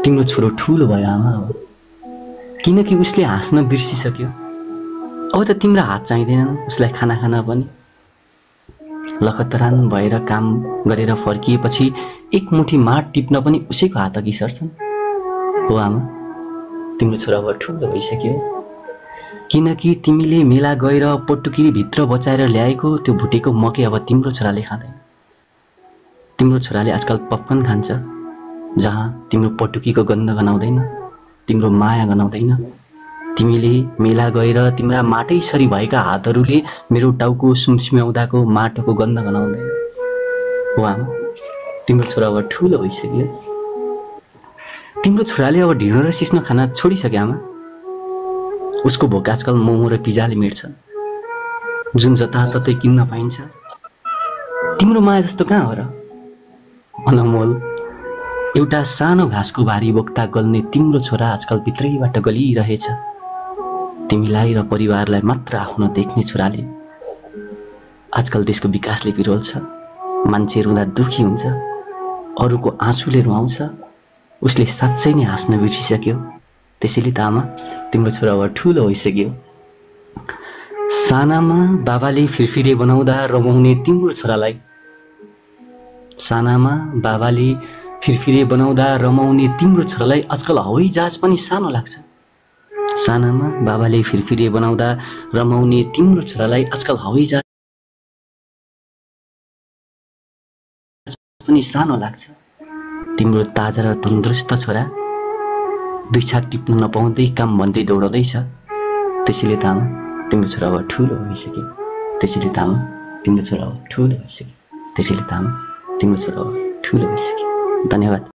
तिम्रो छोरो ठुलो भयो आमा अब, किनकि उसले हाँस्न बिर्सिसक्यो। अब त तिम्रो हात चाहिँदैन उसलाई खाना खान पनि। लखतरान भएर काम गरेर फर्किएपछि एक मुठी माड टिप्न पनि उसैको हात अघि सर्छन्। हो आमा, तिम्रो छोरा अब ठुलो भइसक्यो, किनकि तिमीले मेला गएर पटुकिरी भित्र बचाएर ल्याएको त्यो भुटेको मकै अब तिम्रो छोराले खाँदैन। तिम्रो छोराले आजकल पपकर्न खान्छ, जहाँ तिम्रो पटुकीको गन्ध गनाउँदैन, तिम्रो माया गनाउँदैन। तिमीले मेला गएर तिम्रा माटैसरी भएका हातहरूले मेरो टाउको सुमसुम्याउँदाको माटोको गन्ध गनाउँदैन। हो आमा, तिम्रो छोरा अब ठुलो भइसक्यो। तिम्रो छोराले अब ढिँडो र सिस्नो खाना छोडिसक्यो आमा। उसको भोक आजकल मोमो र पिज्जाले मेट्छ, जुन जताततै किन्न पाइन्छ। तिम्रो माया जस्तो कहाँ हो र? अनमोल, एउटा सानो घाँसको भारी बोक्दा गल्ने तिम्रो छोरा आजकल भित्रैबाट गलिरहेछ। तिमीलाई र परिवारलाई मात्र आफ्नो देख्ने छोराले आजकल देशको विकासले बिरोल्छ। मान्छे रुँदा दुखी हुन्छ, अरूको आँसुले रुवाउँछ। उसले साँच्चै नै हाँस्न बिर्सिसक्यो। त्यसैले त आमा, तिम्रो छोरा अब ठुलो भइसक्यो। सानामा बाबाले फिरफिरे बनाउँदा रमाउने तिम्रो छोरालाई, सानामा बाबाले फिरफिरे बनाउँदा रमाउने तिम्रो छोरालाई आजकल हवाई जहाज पनि सानो लाग्छ। सानामा बाबाले फिरफिरे बनाउँदा रमाउने तिम्रो छोरालाई आजकल हवाई जहाज पनि सानो लाग्छ। तिम्रो ताजा र तन्दुरुस्त छोरा दुई छाक टिप्न नपाउँदै काम भन्दै दौडाउँदैछ। त्यसैले त आमा, तिम्रो छोरा अब ठुलो भइसक्यो। त्यसैले त आमा, तिम्रो छोरा अब ठुलो भइसक्यो। त्यसैले त आमा, तिम्रो छोरा अब ठुलो भइसक्यो। धन्यवाद।